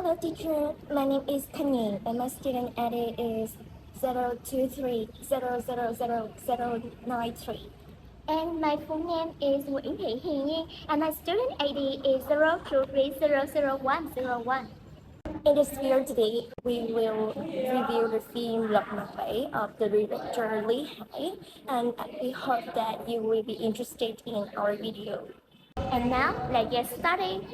Hello teacher, my name is Tanya and my student ID is 023000093. And my full name is Nguyễn Thị Hiền Nhiên and my student ID is 023000101. In this video today, we will review the film Lat Mat of the director Lý Hải, and we hope that you will be interested in our video. And now, let's get started.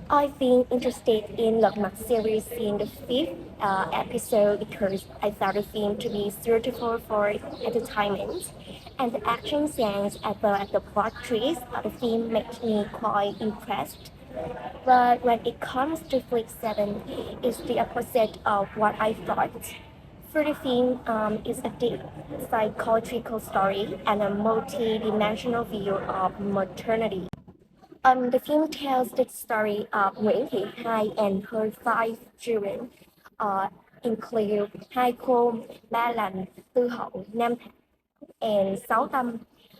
I've been interested in Lat Mat series in the fifth episode because I thought the film to be suitable for entertainment, and the action scenes as well as the plot twists of the film made me quite impressed. But when it comes to Flick 7, it's the opposite of what I thought. For the film is a deep psychological story and a multi-dimensional view of maternity. The film tells the story of Nguyễn Thị Hai and her five children, include Hai Khôn, Ba Lành, Tư Hậu, Nam Thảo, and Sáu Tâm.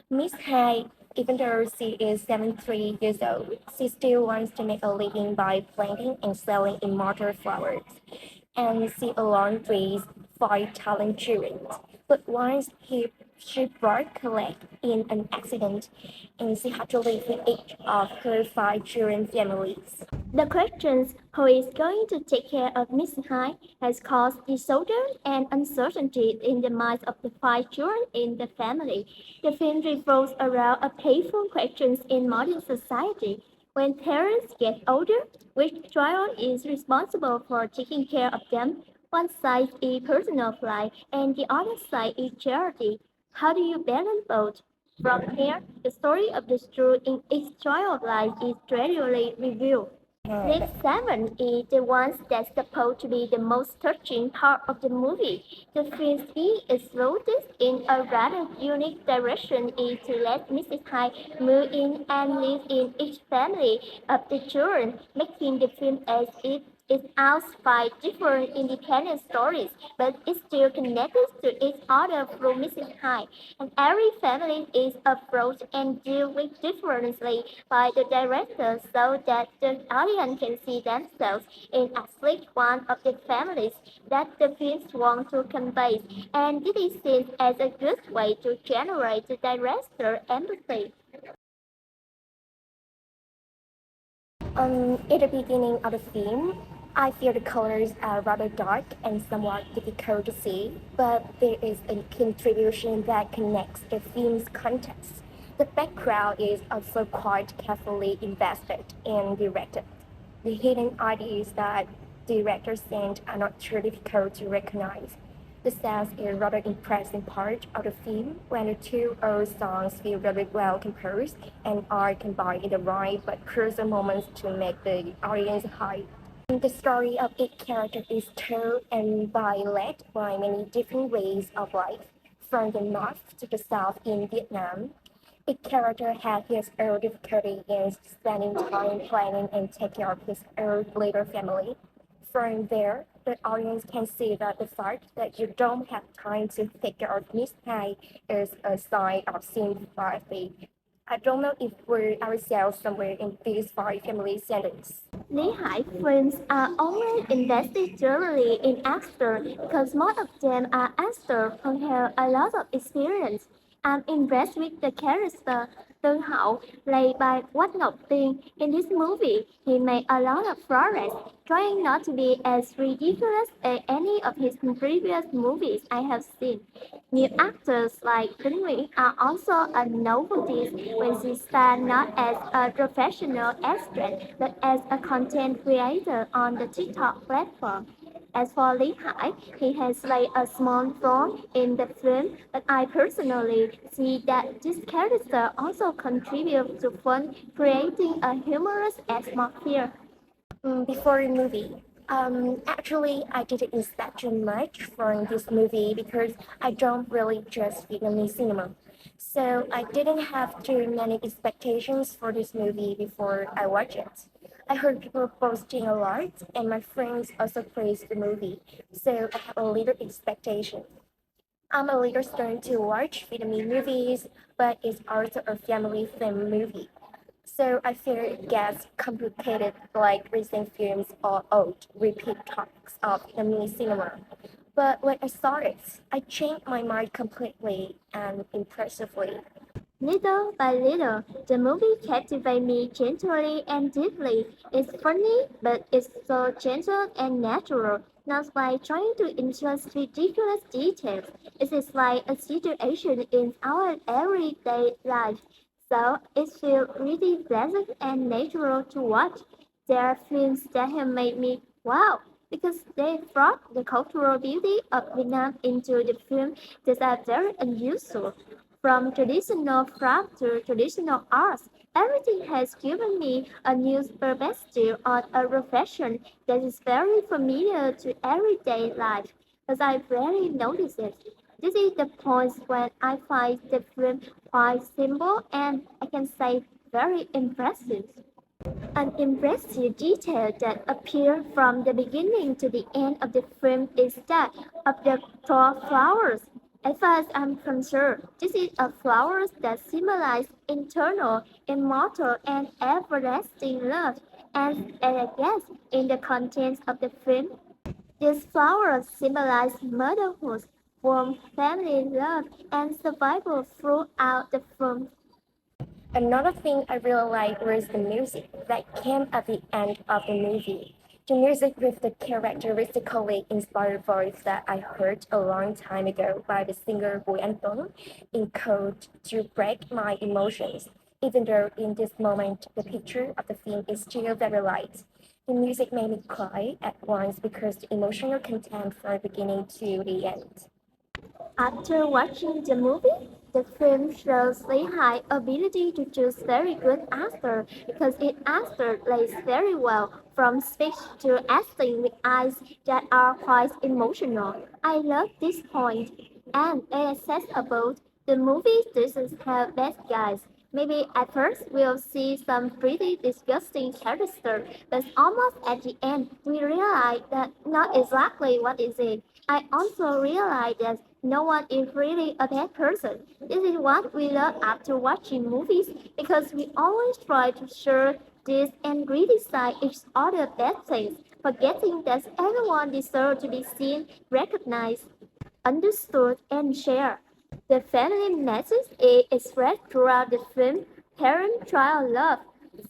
Miss Hai, even though she is 73 years old, she still wants to make a living by planting and selling immortal flowers. And she alone raised five talent children. But once she broke her leg in an accident, and she had to live with each of her five children families. The questions who is going to take care of Miss Hai has caused disorder and uncertainty in the minds of the five children in the family. The film revolves around a painful questions in modern society. When parents get older, which child is responsible for taking care of them? One side is personal life and the other side is charity. How do you balance both? From here, the story of the truth in each child's life is gradually revealed. Clip 7 is the one that's supposed to be the most touching part of the movie. The film is rooted in a rather unique direction is to let Mrs. Hyde move in and live in each family of the children, making the film as if it out five different independent stories, but it's still connected to each other through Mrs. Hyde. And every family is approached and dealt with differently by the director so that the audience can see themselves in at least one of the families that the films want to convey. And this is seen as a good way to generate the director empathy. At the beginning of the film, I feel the colors are rather dark and somewhat difficult to see, but there is a contribution that connects the film's context. The background is also quite carefully invested and directed. The hidden ideas that directors sent are not too difficult to recognize. The sound is rather impressive part of the film when the two old songs feel very well composed and are combined in the right but crucial moments to make the audience hide. The story of each character is told and led by many different ways of life, from the north to the south in Vietnam. Each character had his own difficulty in spending time planning and taking care of his own little family. From there, the audience can see that the fact that you don't have time to take care of Miss Hai is a sign of sympathy. I don't know if we're ourselves somewhere in these five family sentence. Lý Hải films are always invested thoroughly in actors because most of them are actors who have a lot of experience. I'm impressed with the character Tư Hậu, played by Quách Ngọc Tiên. In this movie, he made a lot of progress, trying not to be as ridiculous as any of his previous movies I have seen. New actors like Tuấn Nguyễn are also a novelty when she stars not as a professional actress but as a content creator on the TikTok platform. As for Lý Hải, he has played a small role in the film, but I personally see that this character also contributes to fun, creating a humorous atmosphere. Before the movie, actually, I didn't expect too much from this movie because I don't really just Vietnamese cinema. So I didn't have too many expectations for this movie before I watched it. I heard people posting a lot, and my friends also praised the movie, so I have a little expectation. I'm a little starting to watch Vietnamese movies, but it's also a family film movie. So I fear it gets complicated like recent films or old repeat topics of Vietnamese cinema. But when I saw it, I changed my mind completely and impressively. Little by little, the movie captivated me gently and deeply. It's funny, but it's so gentle and natural, not by trying to insert ridiculous details. It is like a situation in our everyday life, so it feels really pleasant and natural to watch. There are films that have made me wow because they brought the cultural beauty of Vietnam into the film that are very unusual. From traditional craft to traditional arts, everything has given me a new perspective on a profession that is very familiar to everyday life, as I rarely notice it. This is the point when I find the film quite simple and I can say very impressive. An impressive detail that appears from the beginning to the end of the film is that of the 12 flowers. As far as I'm concerned, this is a flowers that symbolize eternal, immortal, and everlasting love. And I guess in the contents of the film, these flowers symbolize motherhood, warmth, family love, and survival throughout the film. Another thing I really liked was the music that came at the end of the movie. The music with the characteristically inspired voice that I heard a long time ago by the singer Bùi Anh Tuấn encoded to break my emotions, even though in this moment the picture of the film is still very light. The music made me cry at once because the emotional content from the beginning to the end. After watching the movie, the film shows Lee High ability to choose very good actor because it actor plays very well from speech to acting with eyes that are quite emotional. I love this point. And as I said about the movie doesn't have bad guys. Maybe at first we'll see some pretty disgusting characters, but almost at the end we realize that not exactly what is it. I also realized that no one is really a bad person. This is what we learn after watching movies because we always try to share this and criticize each other bad things, forgetting that everyone deserves to be seen, recognized, understood, and shared. The family message is expressed throughout the film. Parent-child love,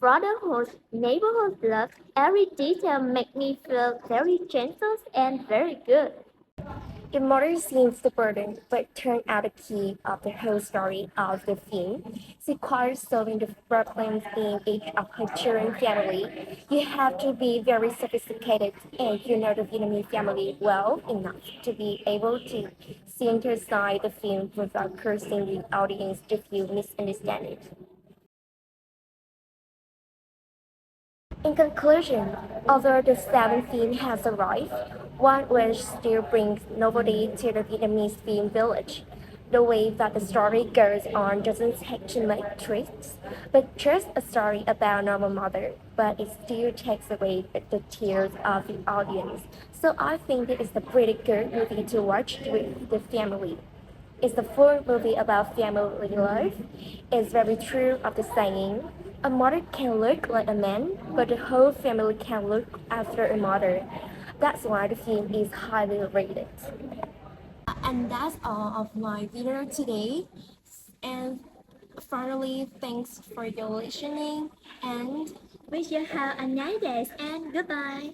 brotherhood, neighborhood love, every detail make me feel very gentle and very good. The mother seems the burden, but turned out the key of the whole story of the film. She requires solving the problems in each of her children's family. You have to be very sophisticated and you know the Vietnamese family well enough to be able to synthesize the film without cursing the audience if you misunderstand it. In conclusion, although the seventh film has arrived, one which still brings novelty to the Vietnamese film village. The way that the story goes on doesn't take too much twists, but just a story about a normal mother, but it still takes away the tears of the audience. So I think it is a pretty good movie to watch with the family. It's the full movie about family life. It's very true of the saying, a mother can look like a man, but the whole family can look after a mother. That's why the film is highly rated. And that's all of my video today. And finally, thanks for your listening and Wish you have a nice day and goodbye.